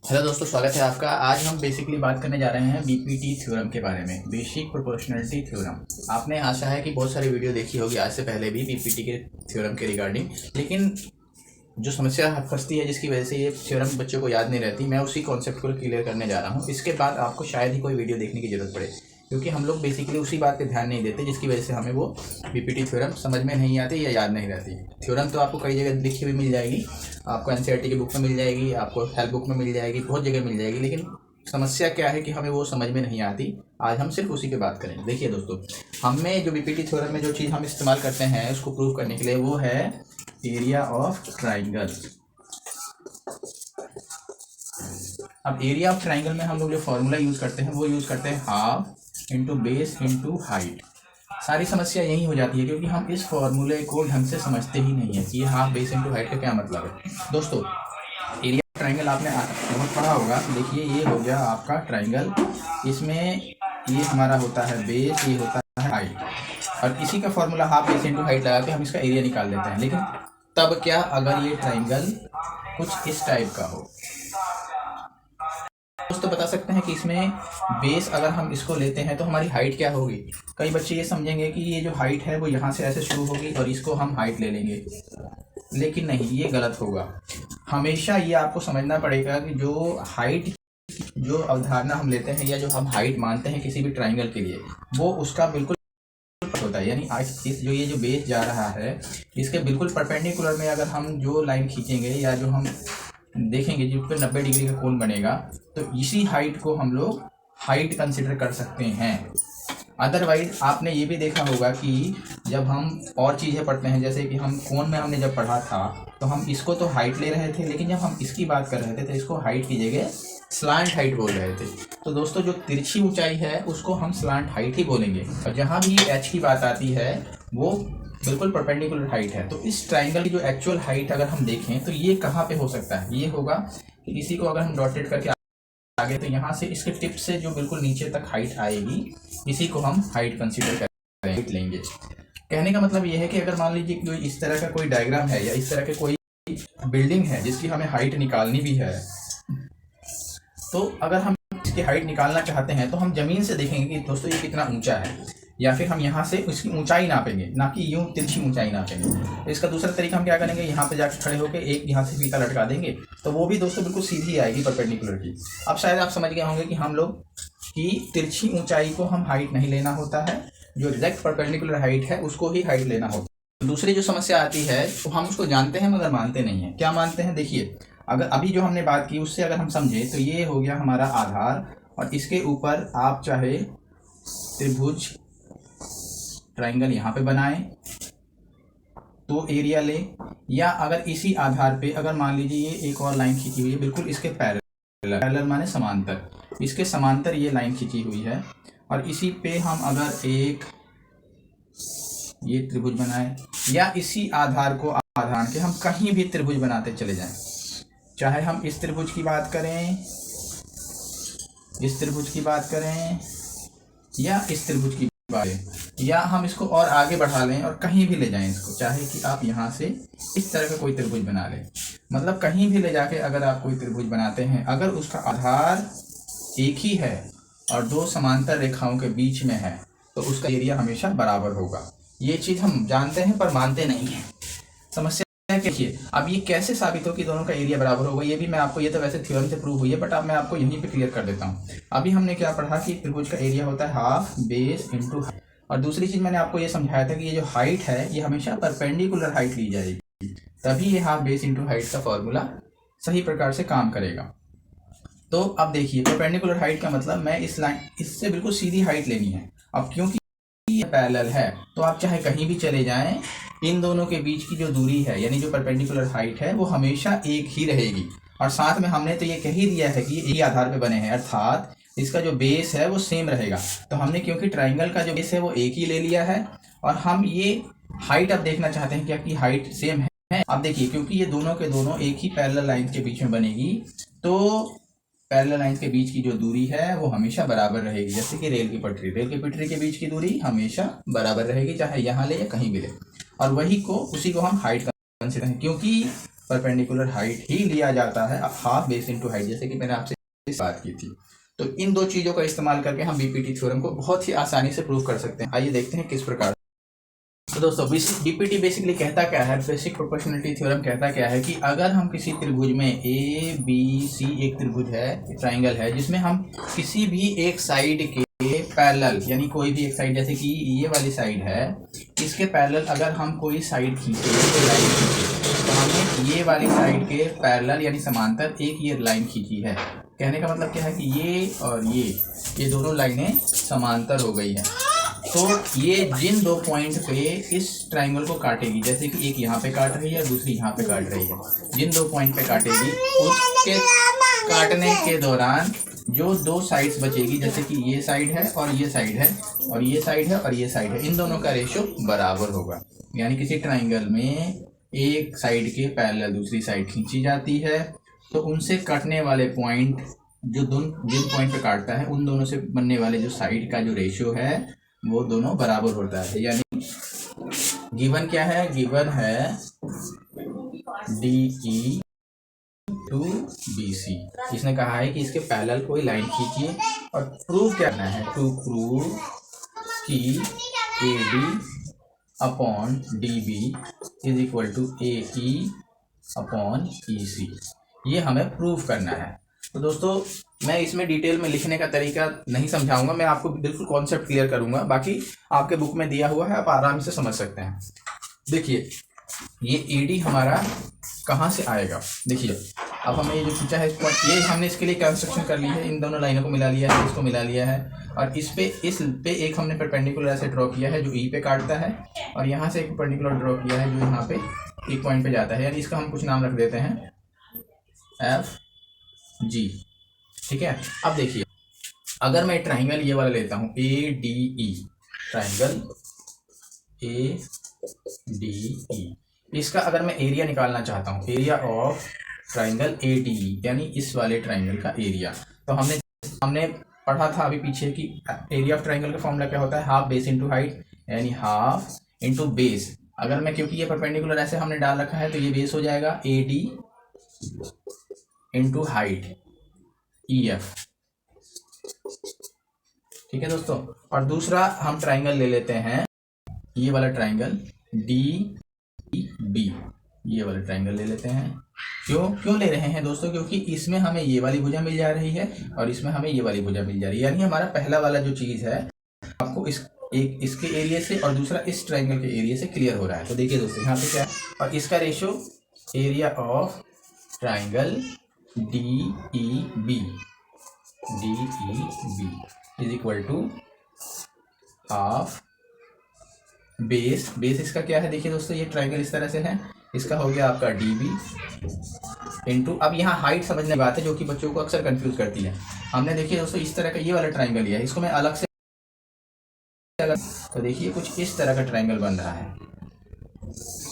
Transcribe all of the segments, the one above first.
Hello दोस्तों, स्वागत है आपका। आज हम बेसिकली बात करने जा रहे हैं बीपीटी थ्योरम के बारे में, बेसिक प्रोपोर्शनलिटी थ्योरम। आपने आशा है कि बहुत सारी वीडियो देखी होगी आज से पहले भी बीपीटी के थ्योरम के रिगार्डिंग, लेकिन जो समस्या फंसती है जिसकी वजह से ये थ्योरम बच्चों को याद नहीं रहती, मैं उसी कॉन्सेप्ट को क्लियर करने जा रहा हूँ। इसके बाद आपको शायद ही कोई वीडियो देखने की जरूरत पड़े, क्योंकि हम लोग बेसिकली उसी बात पे ध्यान नहीं देते जिसकी वजह से हमें वो बीपीटी थ्योरम समझ में नहीं आती या याद नहीं रहती। थ्योरम तो आपको कई जगह लिखी हुई मिल जाएगी, आपको एनसीईआरटी की बुक में मिल जाएगी, आपको हेल्प बुक में मिल जाएगी, बहुत जगह मिल जाएगी, लेकिन समस्या क्या है कि हमें वो समझ में नहीं आती। आज हम सिर्फ उसी पे बात करेंगे। देखिए दोस्तों, हमें जो बीपीटी थ्योरम में जो चीज़ हम इस्तेमाल करते हैं उसको प्रूव करने के लिए, वो है एरिया ऑफ ट्राइंगल। अब एरिया ऑफ ट्राइंगल में हम लोग जो फॉर्मूला यूज़ करते हैं वो यूज़ करते हैं half into base into height. सारी समस्या यही हो जाती है क्योंकि हम इस फॉर्मूले को ढंग से समझते ही नहीं है कि ये हाफ बेस इंटू हाइट का क्या मतलब है। दोस्तों, एरिया ऑफ ट्राइंगल आपने बहुत पढ़ा होगा। देखिए, ये हो गया आपका ट्राइंगल, इसमें ये हमारा होता है बेस, ये होता है हाइट, और इसी का formula half base into height लगा के हम इसका एरिया निकाल देते हैं। लेकिन तब क्या अगर ये ट्राइंगल कुछ इस टाइप का हो। दोस्तों, बता सकते हैं कि इसमें बेस अगर हम इसको लेते हैं तो हमारी हाइट क्या होगी। कई बच्चे ये समझेंगे कि ये जो हाइट है वो यहाँ से ऐसे शुरू होगी और इसको हम हाइट ले लेंगे, लेकिन नहीं, ये गलत होगा। हमेशा ये आपको समझना पड़ेगा कि जो हाइट, जो अवधारणा हम लेते हैं या जो हम हाइट मानते हैं किसी भी ट्राइंगल के लिए, वो उसका बिल्कुल होता है। यानी इस जो ये जो बेस जा रहा है इसके बिल्कुल परपेंडिकुलर में अगर हम जो लाइन खींचेंगे या जो हम देखेंगे जिस पर 90 डिग्री का कोण बनेगा, तो इसी हाइट को हम लोग हाइट कंसिडर कर सकते हैं। अदरवाइज आपने ये भी देखा होगा कि जब हम और चीज़ें पढ़ते हैं, जैसे कि हम कोण में हमने जब पढ़ा था तो हम इसको तो हाइट ले रहे थे, लेकिन जब हम इसकी बात कर रहे थे तो इसको हाइट की जगह स्लांट हाइट बोल रहे थे। तो दोस्तों, जो तिरछी ऊंचाई है उसको हम स्लांट हाइट ही बोलेंगे, और जहाँ भी एच की बात आती है वो बिल्कुल परपेंडिकुलर हाइट है। तो इस ट्राइंगल की जो एक्चुअल हाइट अगर हम देखें तो ये कहाँ पे हो सकता है, ये होगा कि इसी को अगर हम डॉटेड करके आगे, तो यहाँ से इसके टिप से जो बिल्कुल नीचे तक हाइट आएगी, इसी को हम हाइट कंसीडर कर लेंगे। कहने का मतलब ये है कि अगर मान लीजिए कि इस तरह का कोई डायग्राम है या इस तरह के कोई बिल्डिंग है जिसकी हमें हाइट निकालनी भी है, तो अगर हम इसकी हाइट निकालना चाहते हैं तो हम जमीन से देखेंगे कि दोस्तों ये कितना ऊंचा है, या फिर हम यहाँ से उसकी ऊंचाई नापेंगे, ना कि यूं तिरछी ऊंचाई नापेंगे। तो इसका दूसरा तरीका हम क्या करेंगे, यहाँ पे जाकर खड़े होकर एक यहाँ से फीता लटका देंगे, तो वो भी दोस्तों बिल्कुल सीधी आएगी परपेंडिकुलर की। अब शायद आप समझ गए होंगे कि हम लोग की तिरछी ऊंचाई को हम हाइट नहीं लेना होता है, जो एग्जैक्ट परपेंडिकुलर हाइट है उसको ही हाइट लेना होता है। दूसरी जो समस्या आती है तो हम उसको जानते हैं मगर मानते नहीं है। क्या मानते हैं, देखिए, अगर अभी जो हमने बात की उससे अगर हम समझे तो ये हो गया हमारा आधार, और इसके ऊपर आप चाहे त्रिभुज ट्राइंगल यहाँ पे बनाएं तो एरिया ले, या अगर इसी आधार पे अगर मान लीजिए ये एक और लाइन खींची हुई है बिल्कुल इसके पैरेलल माने समांतर, इसके समांतर ये लाइन खींची हुई है, और इसी पे हम अगर एक ये त्रिभुज बनाए, या इसी आधार को आधार के हम कहीं भी त्रिभुज बनाते चले जाएं, चाहे हम इस त्रिभुज की बात करें, इस त्रिभुज की बात करें, या इस त्रिभुज की बात करें, या हम इसको और आगे बढ़ा लें और कहीं भी ले जाएं इसको, चाहे कि आप यहाँ से इस तरह का कोई त्रिभुज बना लें, मतलब कहीं भी ले जाके अगर आप कोई त्रिभुज बनाते हैं, अगर उसका आधार एक ही है और दो समांतर रेखाओं के बीच में है तो उसका एरिया हमेशा बराबर होगा। ये चीज़ हम जानते हैं पर मानते नहीं हैं। समस्या देखिए, अब ये कैसे साबित हो कि दोनों का एरिया बराबर होगा, ये भी मैं आपको, ये तो वैसे थ्योरम से प्रूव हुई है, बट अब मैं आपको यहीं पे क्लियर कर देता हूँ। अभी हमने क्या पढ़ा कि त्रिभुज का एरिया होता है हाफ बेस इंटू हाइट, और दूसरी चीज़ मैंने आपको ये समझाया था कि ये जो हाइट है ये हमेशा परपेंडिकुलर हाइट ली जाएगी, तभी ये हाफ बेस इंटू हाइट का फॉर्मूला सही प्रकार से काम करेगा। तो अब देखिए, परपेंडिकुलर हाइट का मतलब मैं इस लाइन, इससे बिल्कुल सीधी हाइट लेनी है। अब क्योंकि ये पैरेलल है तो आप चाहे कहीं भी चले जाएं, इन दोनों के बीच की जो दूरी है यानी जो परपेंडिकुलर हाइट है वो हमेशा एक ही रहेगी। और साथ में हमने तो ये कह ही दिया है कि ये एक ही आधार पे बने हैं, अर्थात इसका जो बेस है वो सेम रहेगा। तो हमने क्योंकि ट्राइंगल का जो बेस है वो एक ही ले लिया है, और हम ये हाइट अब देखना चाहते हैं क्या कि हाइट सेम है। अब देखिए, क्योंकि ये दोनों के दोनों एक ही पैरेलल लाइन के बीच में बनेगी, तो पैरेलल लाइंस के बीच की जो दूरी है वो हमेशा बराबर रहेगी। जैसे कि रेल की पटरी के बीच की दूरी हमेशा बराबर रहेगी, चाहे यहाँ ले या कहीं भी ले, और वही को उसी को हम हाइट कंसिडर करें। क्योंकि परपेंडिकुलर हाइट ही लिया जाता है हाफ बेस इनटू हाइट, जैसे कि मैंने आपसे बात की थी। तो इन दो चीज़ों का इस्तेमाल करके हम बीपीटी थ्योरम को बहुत ही आसानी से प्रूव कर सकते हैं। आइए देखते हैं किस प्रकार। तो दोस्तों बीपीटी बेसिकली कहता क्या है, बेसिक प्रोपोर्शनलिटी थ्योरम कहता क्या है कि अगर हम किसी त्रिभुज में ए बी सी, एक त्रिभुज है, ट्राइंगल है, जिसमें हम किसी भी एक साइड के पैरेलल, यानी कोई भी एक साइड, जैसे कि ये वाली साइड है, इसके पैरेलल अगर हम कोई साइड खींचे, कोई लाइन खींचे, तो हमने ये वाली साइड के पैरेलल यानी समांतर एक ये लाइन खींची है। कहने का मतलब क्या है कि ये और ये दोनों लाइनें समांतर हो गई हैं। तो ये जिन दो पॉइंट पे इस ट्राइंगल को काटेगी, जैसे कि एक यहाँ पे काट रही है, दूसरी यहाँ पे काट रही है, जिन दो पॉइंट पे काटेगी उसके काटने के दौरान जो दो साइड्स बचेगी, जैसे कि ये साइड है और ये साइड है और ये साइड है और ये साइड है, इन दोनों का रेशो बराबर होगा। यानी किसी ट्राइंगल में एक साइड के पैरेलल दूसरी साइड खींची जाती है, तो उनसे कटने वाले पॉइंट जो जिन पॉइंट पे काटता है उन दोनों से बनने वाले जो साइड का जो रेशियो है वो दोनों बराबर होता है। यानी गिवन क्या है, गिवन है DE टू BC। इसने कहा है कि इसके पैरेलल कोई लाइन खींचिए और प्रूव करना है, टू प्रूव कि AD upon DB is equal to AE upon EC। ये हमें प्रूव करना है। तो दोस्तों मैं इसमें डिटेल में लिखने का तरीका नहीं समझाऊंगा, मैं आपको बिल्कुल कॉन्सेप्ट क्लियर करूंगा, बाकी आपके बुक में दिया हुआ है, आप आराम से समझ सकते हैं। देखिए ये AD हमारा कहाँ से आएगा, देखिए अब हमें ये जो खींचा है ये हमने इसके लिए कंस्ट्रक्शन कर ली है, इन दोनों लाइनों को मिला लिया है, इसको मिला लिया है, और इस पे एक हमने परपेंडिकुलर ऐसे ड्रॉ किया है जो E पे काटता है, और यहाँ से एक परपेंडिकुलर ड्रॉ किया है जो यहाँ पे एक पॉइंट पे जाता है, यानी इसका हम कुछ नाम रख देते हैं FG। ठीक है। अब देखिए अगर मैं ट्राइंगल ये वाला लेता हूँ ADE, ट्राइंगल ADE, इसका अगर मैं एरिया निकालना चाहता हूँ, एरिया ऑफ ट्राइंगल ADE, यानी इस वाले ट्राइंगल का एरिया, तो हमने पढ़ा था अभी पीछे कि एरिया ऑफ ट्राइंगल का फॉर्मूला क्या होता है, हाफ बेस इनटू हाइट, यानी हाफ इनटू बेस। अगर मैं, क्योंकि ये परपेंडिकुलर ऐसे हमने डाल रखा है, तो ये बेस हो जाएगा AD इनटू हाइट EF। ठीक है दोस्तों। और दूसरा हम ट्राइंगल ले लेते हैं, ये वाला ट्राइंगल DEB, ये वाला ट्राइंगल ले लेते हैं। क्यों ले रहे हैं दोस्तों, क्योंकि इसमें हमें ये वाली भुजा मिल जा रही है और इसमें हमें ये वाली भुजा मिल जा रही है, यानी हमारा पहला वाला जो चीज़ है आपको एक इसके एरिया से और दूसरा इस ट्राइंगल के एरिया से क्लियर हो रहा है। तो देखिए दोस्तों यहाँ पे क्या है, और इसका ratio area of triangle DEB is equal to half base इसका क्या है, देखिए दोस्तों ये ट्राइंगल इस तरह से है, इसका हो गया आपका DB इंटू, अब यहाँ हाइट समझने की बात है जो कि बच्चों को अक्सर कंफ्यूज करती है। हमने देखिए दोस्तों इस तरह का ये वाला ट्राइंगल लिया है, इसको मैं अलग से, तो देखिए कुछ इस तरह का ट्राइंगल बन रहा है,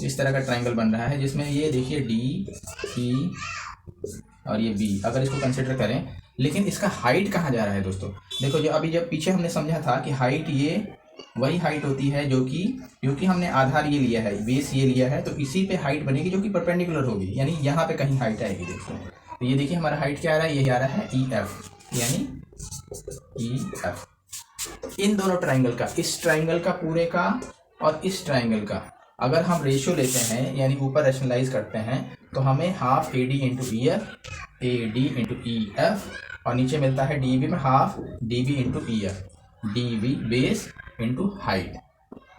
इस तरह का ट्राइंगल बन रहा है, जिसमें ये देखिए DE और ये B, अगर इसको कंसिडर करें, लेकिन इसका हाइट कहाँ जा रहा है दोस्तों, देखो जो अभी जब पीछे हमने समझा था कि हाइट ये वही हाइट होती है जो कि क्योंकि हमने आधार ये लिया है, बेस ये लिया है, तो इसी पे हाइट बनेगी जो कि परपेंडिकुलर होगी, यानी यहाँ पे कहीं हाइट आएगी। देखो तो ये देखिए हमारा हाइट क्या आ रहा है, ये आ रहा है EF, यानी EF। इन दोनों ट्राइंगल का, इस ट्राइंगल का पूरे का और इस ट्राइंगल का अगर हम रेशियो लेते हैं, यानी ऊपर रैशनलाइज करते हैं, तो हमें half AD into EF, AD into EF, और नीचे मिलता है DB में half DB into EF, DB base into height.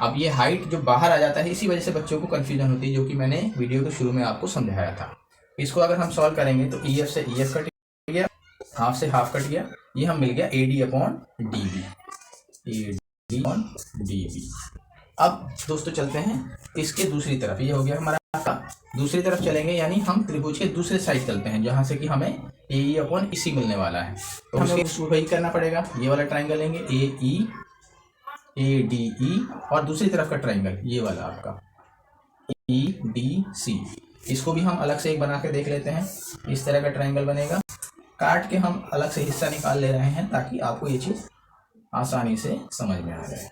अब ये हाइट जो बाहर आ जाता है, इसी वजह से बच्चों को कन्फ्यूजन होती है, जो कि मैंने वीडियो के शुरू में आपको समझाया था। इसको अगर हम सॉल्व करेंगे तो EF से EF कट गया, हाफ से हाफ कट गया, ये हम मिल गया AD upon DB, AD upon DB। अब दोस्तों चलते हैं इसके दूसरी तरफ, ये हो गया हमारा, दूसरी तरफ चलेंगे यानी हम त्रिभुज के दूसरे साइड चलते हैं, जहाँ से कि हमें AE अपॉन EC मिलने वाला है। तो हमें उसको वही करना पड़ेगा, ये वाला ट्राइंगल लेंगे AE ADE, और दूसरी तरफ का ट्राइंगल ये वाला आपका EDC, इसको भी हम अलग से एक बना के देख लेते हैं। इस तरह का ट्राइंगल बनेगा, काट के हम अलग से हिस्सा निकाल ले रहे हैं ताकि आपको ये चीज़ आसानी से समझ में आ जाए।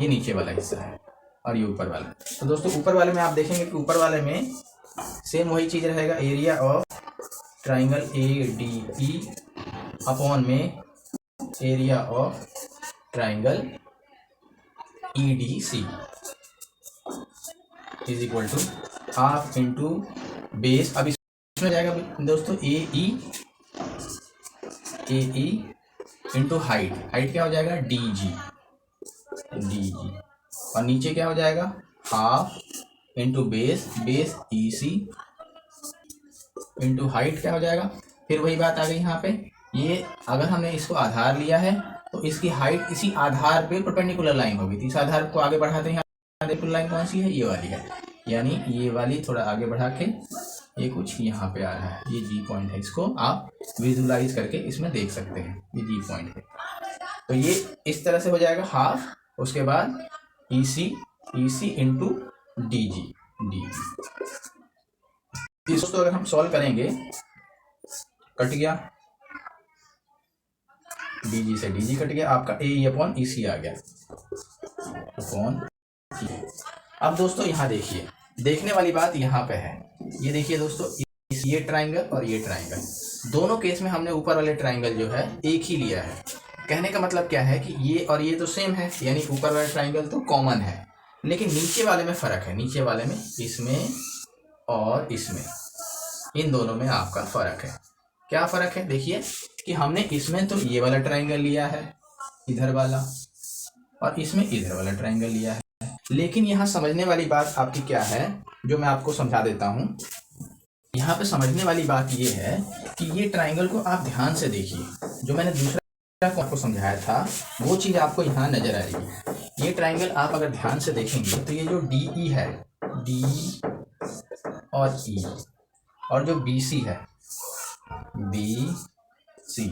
ये नीचे वाला हिस्सा है, और ये ऊपर वाला। तो दोस्तों ऊपर वाले में आप देखेंगे कि ऊपर वाले में सेम वही चीज़ रहेगा, area of triangle ADE upon में area of triangle EDC is equal to half into base. अब इसमें जाएगा दोस्तों AE इंटू हाइट क्या हो जाएगा DG और नीचे क्या हो जाएगा half into base EC into height क्या हो जाएगा। फिर वही बात आ गई यहाँ पे, ये अगर हमने इसको आधार लिया है तो इसकी हाइट इसी आधार पे परपेंडिकुलर लाइन होगी। तो इस आधार को आगे बढ़ाते हैं, परपेंडिकुलर लाइन कौन सी है, ये वाली है, यानी ये वाली थोड़ा आगे बढ़ा के ये कुछ यहाँ पे आ रहा है, ये G पॉइंट है। इसको आप विजुलाइज करके इसमें देख सकते हैं, ये G पॉइंट है। तो ये इस तरह से हो जाएगा हाफ, उसके बाद EC इंटू DG। दोस्तों अगर हम सॉल्व करेंगे, कट गया DG से DG कट गया, आपका AE अपॉन EC आ गया अपॉन E। अब दोस्तों यहाँ देखिए, देखने वाली बात यहाँ पे है, ये देखिए दोस्तों, ये ट्राइंगल और ये ट्राइंगल, दोनों केस में हमने ऊपर वाले ट्राइंगल जो है एक ही लिया है। कहने का मतलब क्या है कि ये और ये तो सेम है, यानी ऊपर वाला ट्राइंगल तो कॉमन है, लेकिन नीचे वाले में फ़र्क है। नीचे वाले में इसमें और इसमें, इन दोनों में आपका फ़र्क है। क्या फ़र्क है, देखिए कि हमने इसमें तो ये वाला ट्राइंगल लिया है इधर वाला, और इसमें इधर वाला ट्राइंगल लिया है। लेकिन यहाँ समझने वाली बात आपकी क्या है, जो मैं आपको समझा देता हूँ। यहाँ पे समझने वाली बात ये है कि ये ट्राइंगल को आप ध्यान से देखिए, जो मैंने दूसरा आपको समझाया था वो चीज़ आपको यहाँ नजर आएगी। ये ट्राइंगल आप अगर ध्यान से देखेंगे तो ये जो DE है, D और E, और जो BC है BC,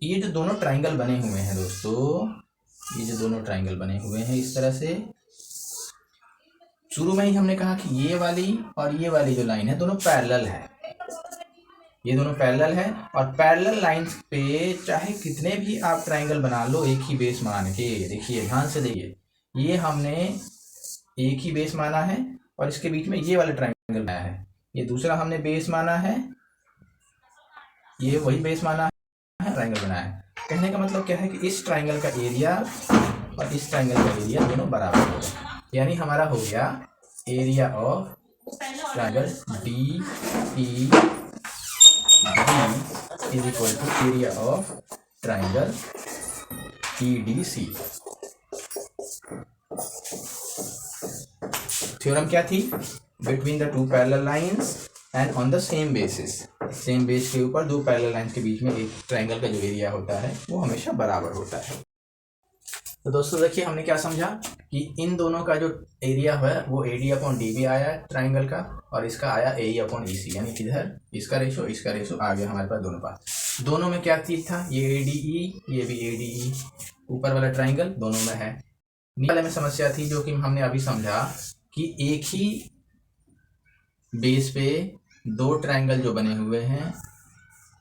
ये जो दोनों ट्राइंगल बने हुए हैं दोस्तों, ये जो दोनों ट्राइंगल बने हुए हैं इस तरह से, शुरू में ही हमने कहा कि ये वाली और ये वाली जो लाइन है दोनों पैरेलल है, ये दोनों पैरेलल है। और पैरेलल लाइंस पे चाहे कितने भी आप ट्राइंगल बना लो एक ही बेस मान के, देखिए ध्यान से देखिए, ये हमने एक ही बेस माना है और इसके बीच में ये वाला ट्राइंगल बनाया है, ये दूसरा हमने बेस माना है, ये वही बेस माना है, ट्राइंगल बनाया है। कहने का मतलब क्या है कि इस ट्राइंगल का एरिया और इस ट्राइंगल का एरिया दोनों बराबर हो गए, यानी हमारा हो गया area of triangle DEB is equal to area of triangle EDC। Theorem क्या थी, between the two parallel lines and on the same basis, same base के ऊपर दो पैरेलल लाइंस के बीच में एक ट्राइंगल का जो एरिया होता है वो हमेशा बराबर होता है। तो दोस्तों देखिए हमने क्या समझा कि इन दोनों का जो एरिया है वो AD अपॉन DB आया ट्राइंगल का, और इसका आया AE अपॉन EC, यानी इधर इसका रेशो आ गया हमारे पास दोनों पास। दोनों में क्या चीज था, ये ADE ये भी ADE, ऊपर वाला ट्राइंगल दोनों में है। नीचे वाले में समस्या थी जो कि हमने अभी समझा कि एक ही बेस पे दो ट्राइंगल जो बने हुए हैं,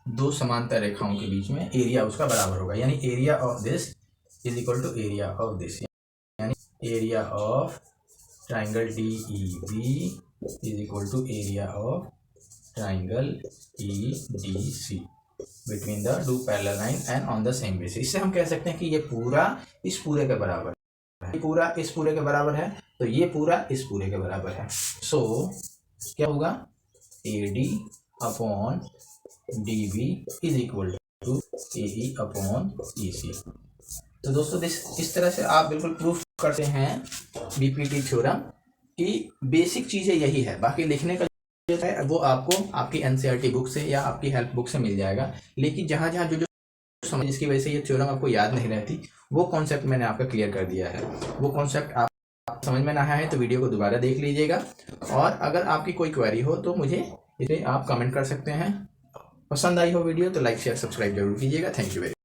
दो समांतर रेखाओं के बीच में एरिया उसका बराबर होगा, यानी area of this is equal to area of this, यानी area of triangle DEB is equal to area of triangle EDC between the two parallel line and on the same base. इससे हम कह सकते हैं कि ये पूरा इस पूरे के बराबर है, ये पूरा इस पूरे के बराबर है, तो ये पूरा इस पूरे के बराबर है। सो क्या होगा, AD upon DB is equal to AE upon EC। तो दोस्तों इस तरह से आप बिल्कुल प्रूफ करते हैं BPT थ्योरम कि बेसिक चीज़ें यही है, बाकी लिखने का जो है वो आपको आपकी NCERT बुक से या आपकी हेल्प बुक से मिल जाएगा। लेकिन जहाँ जहाँ जो समझ, जिसकी वजह से ये थ्योरम आपको याद नहीं रहती, वो कॉन्सेप्ट मैंने आपका क्लियर कर दिया है। वो कॉन्सेप्ट आप समझ में ना आया है तो वीडियो को दोबारा देख लीजिएगा, और अगर आपकी कोई क्वेरी हो तो मुझे इसे आप कमेंट कर सकते हैं। पसंद आई हो वीडियो तो लाइक शेयर सब्सक्राइब जरूर कीजिएगा। Thank you very much.